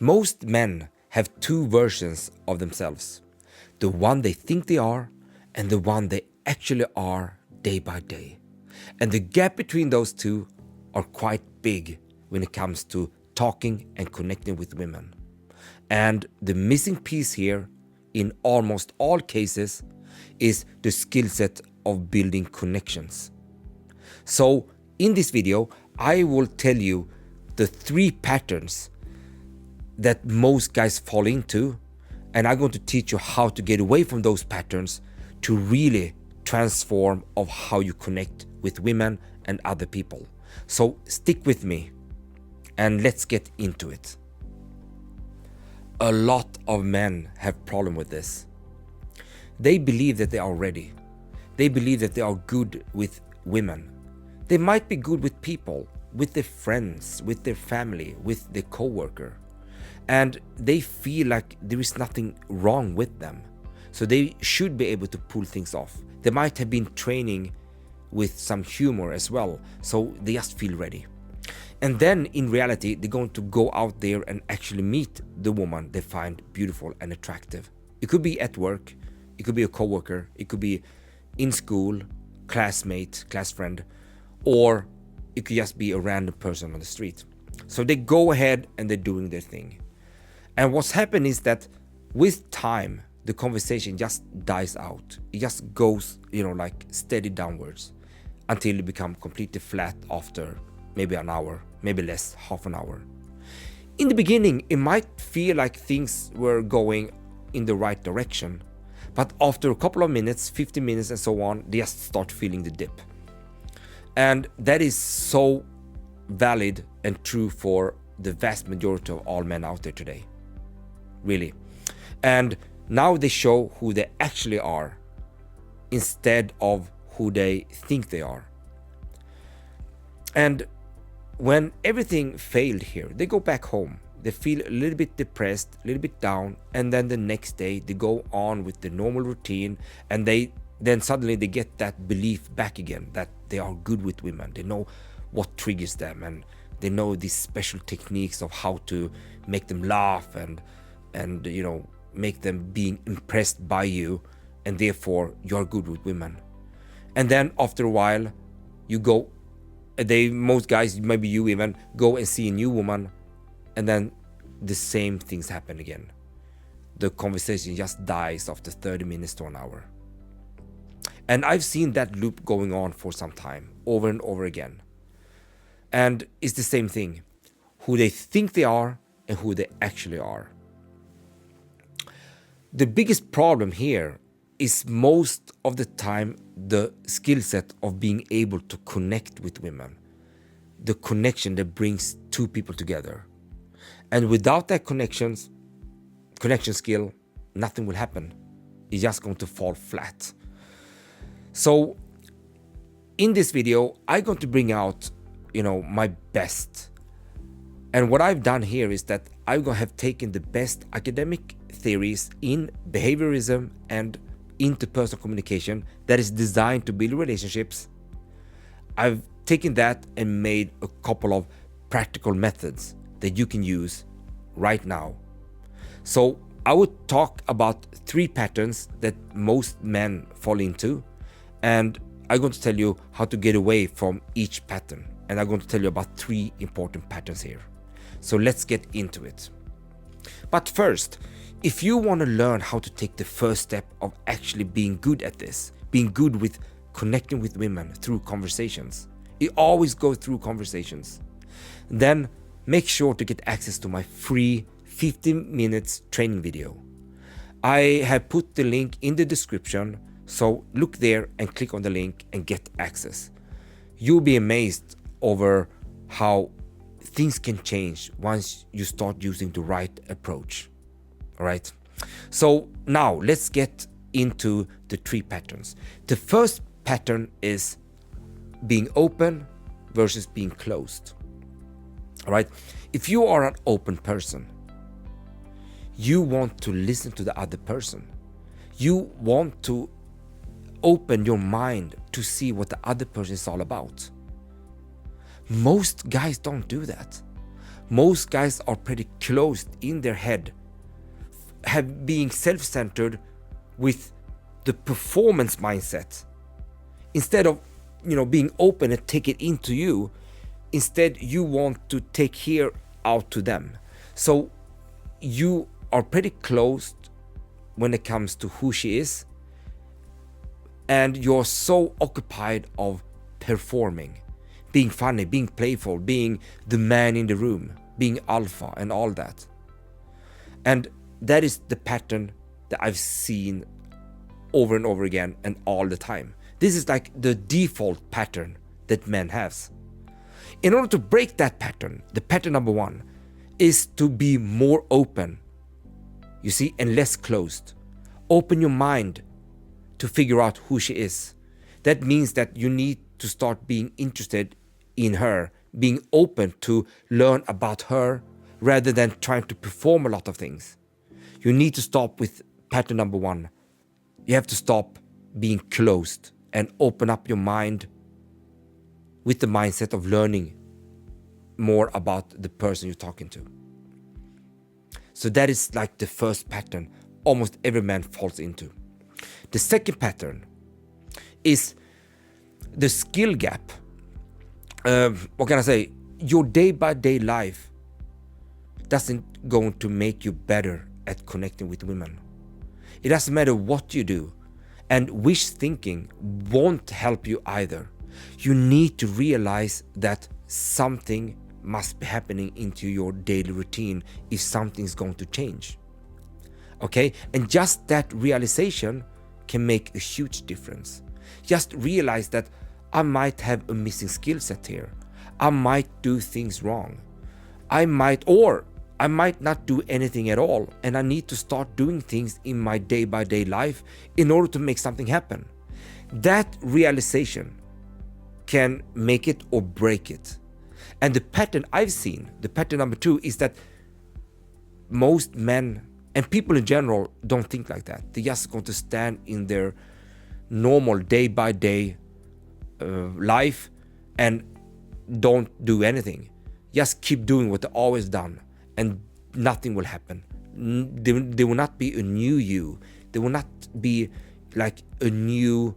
Most men have two versions of themselves, the one they think they are and the one they actually are day by day. And the gap between those two are quite big when it comes to talking and connecting with women. And the missing piece here, in almost all cases, is the skill set of building connections. So in this video, I will tell you the 3 patterns that most guys fall into, and I'm going to teach you how to get away from those patterns to really transform of how you connect with women and other people. So stick with me and let's get into it. A lot of men have problem with this. They believe that they are ready. They believe that they are good with women. They might be good with people, with their friends, with their family, with their coworker. And they feel like there is nothing wrong with them. So they should be able to pull things off. They might have been training with some humor as well, so they just feel ready. And then in reality, they're going to go out there and actually meet the woman they find beautiful and attractive. It could be at work, it could be a coworker, it could be in school, classmate, class friend, or it could just be a random person on the street. So they go ahead and they're doing their thing. And what's happened is that with time, the conversation just dies out. It just goes, like steady downwards until it becomes completely flat after maybe an hour, maybe less, half an hour. In the beginning, it might feel like things were going in the right direction, but after a couple of minutes, 15 minutes and so on, they just start feeling the dip. And that is so valid and true for the vast majority of all men out there today. Really. And now they show who they actually are instead of who they think they are. And when everything failed here, they go back home. They feel a little bit depressed, a little bit down, and then the next day they go on with the normal routine, and then suddenly they get that belief back again that they are good with women. They know what triggers them, and they know these special techniques of how to make them laugh and make them being impressed by you, and therefore you're good with women. And then after a while, most guys, maybe you even, go and see a new woman, and then the same things happen again. The conversation just dies after 30 minutes to an hour. And I've seen that loop going on for some time, over and over again. And it's the same thing, who they think they are and who they actually are. The biggest problem here is most of the time the skill set of being able to connect with women, the connection that brings two people together. And without that connection skill, nothing will happen. It's just going to fall flat. So in this video, I'm going to bring out, my best. And what I've done here is that I'm going to have taken the best academic theories in behaviorism and interpersonal communication that is designed to build relationships. I've taken that and made a couple of practical methods that you can use right now. So I would talk about 3 patterns that most men fall into, and I'm going to tell you how to get away from each pattern. And I'm going to tell you about 3 important patterns here. So let's get into it. But first, if you want to learn how to take the first step of actually being good at this, being good with connecting with women through conversations, it always goes through conversations, then make sure to get access to my free 15 minutes training video. I have put the link in the description, so look there and click on the link and get access. You'll be amazed over how things can change once you start using the right approach. All right. So now let's get into the 3 patterns. The first pattern is being open versus being closed. All right. If you are an open person, you want to listen to the other person. You want to open your mind to see what the other person is all about. Most guys don't do that. Most guys are pretty closed in their head, being self-centered with the performance mindset. Instead of, being open and take it into you, instead you want to take here out to them. So you are pretty closed when it comes to who she is, and you're so occupied of performing, being funny, being playful, being the man in the room, being alpha and all that. And that is the pattern that I've seen over and over again and all the time. This is like the default pattern that men have. In order to break that pattern, the pattern number one is to be more open, you see, and less closed. Open your mind to figure out who she is. That means that you need to start being interested in her, being open to learn about her rather than trying to perform a lot of things. You need to stop with pattern number one. You have to stop being closed and open up your mind with the mindset of learning more about the person you're talking to. So that is like the first pattern almost every man falls into. The second pattern is the skill gap. What can I say? Your day-by-day life doesn't going to make you better at connecting with women. It doesn't matter what you do, and wish thinking won't help you either. You need to realize that something must be happening into your daily routine if something's going to change. Okay? And just that realization can make a huge difference. Just realize that I might have a missing skill set here. I might do things wrong. I might not do anything at all, and I need to start doing things in my day-by-day life in order to make something happen. That realization can make it or break it. And the pattern I've seen, the pattern number two, is that most men and people in general don't think like that. They're just going to stand in their normal day-by-day life and don't do anything. Just keep doing what they've always done, and nothing will happen. There will not be a new you. There will not be like a new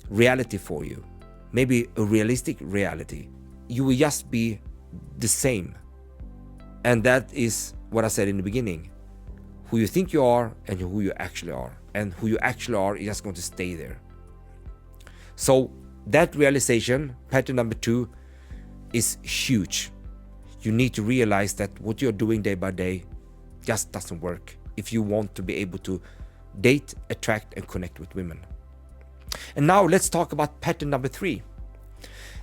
reality for you. Maybe a realistic reality. You will just be the same. And that is what I said in the beginning. Who you think you are and who you actually are. And who you actually are is just going to stay there. So that realization, pattern number two, is huge. You need to realize that what you're doing day by day just doesn't work if you want to be able to date, attract, and connect with women. And now let's talk about pattern number three.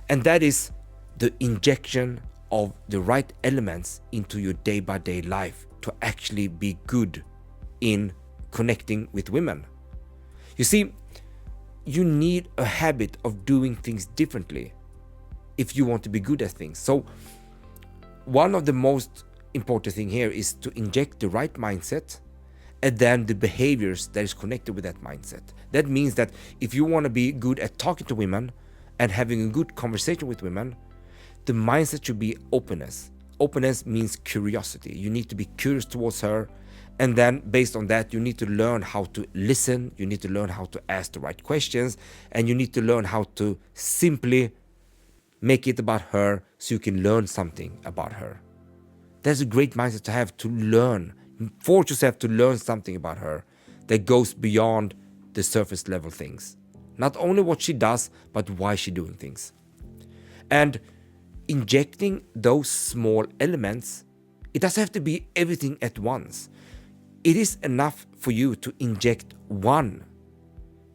And that is the injection of the right elements into your day-by-day life to actually be good in connecting with women. You see, you need a habit of doing things differently if you want to be good at things. So one of the most important thing here is to inject the right mindset and then the behaviors that is connected with that mindset. That means that if you want to be good at talking to women and having a good conversation with women, the mindset should be openness. Openness means curiosity. You need to be curious towards her, and then based on that, you need to learn how to listen, you need to learn how to ask the right questions, and you need to learn how to simply make it about her so you can learn something about her. That's a great mindset to have, to learn. Force yourself to learn something about her that goes beyond the surface level things. Not only what she does, but why she's doing things. And injecting those small elements, it doesn't have to be everything at once. It is enough for you to inject one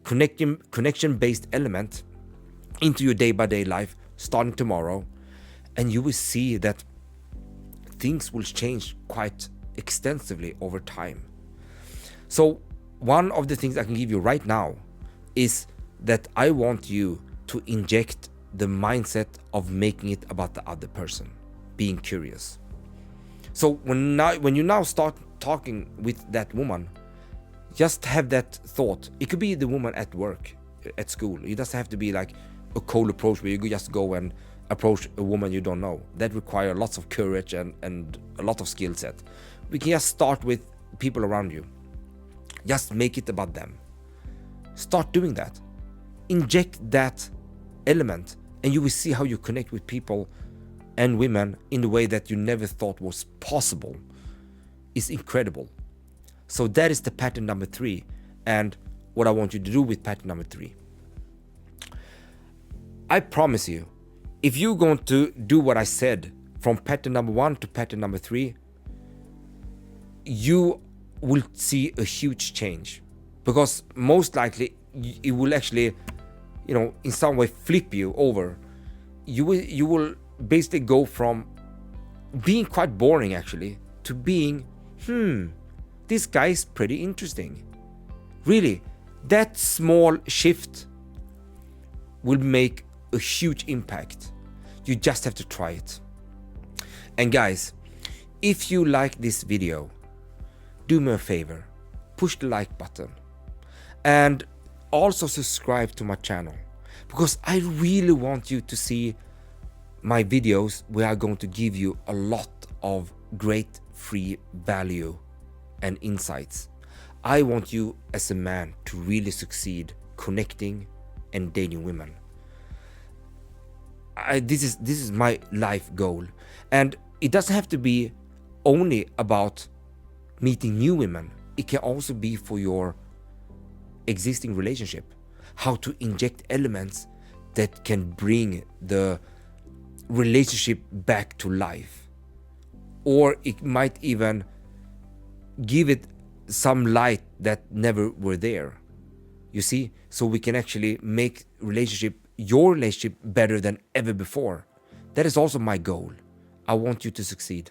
connection-based element into your day-by-day life starting tomorrow, and you will see that things will change quite extensively over time. So one of the things I can give you right now is that I want you to inject the mindset of making it about the other person, being curious. So when you now start talking with that woman, just have that thought. It could be the woman at work, at school. It doesn't have to be like a cold approach where you just go and approach a woman you don't know. That requires lots of courage and a lot of skill set. We can just start with people around you. Just make it about them. Start doing that. Inject that element, and you will see how you connect with people and women in the way that you never thought was possible. It's incredible. So that is the pattern number 3, and what I want you to do with pattern number 3. I promise you, if you're going to do what I said from pattern number 1 to pattern number 3, you will see a huge change, because most likely it will actually, in some way flip you over. You will basically go from being quite boring actually to being, this guy is pretty interesting. Really, that small shift will make a huge impact. You just have to try it. And guys, if you like this video, do me a favor, push the like button and also subscribe to my channel, because I really want you to see my videos where I'm going to give you a lot of great free value and insights. I want you as a man to really succeed connecting and dating women. This is my life goal, and it doesn't have to be only about meeting new women. It can also be for your existing relationship, how to inject elements that can bring the relationship back to life, or it might even give it some light that never were there. You see, so we can actually make your relationship better than ever before. That is also my goal. I want you to succeed.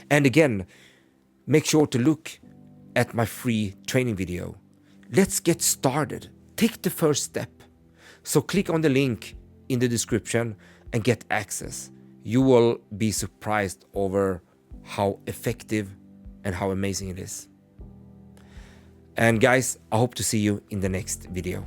And again, make sure to look at my free training video. Let's get started. Take the first step. So click on the link in the description and get access. You will be surprised over how effective and how amazing it is. And guys, I hope to see you in the next video.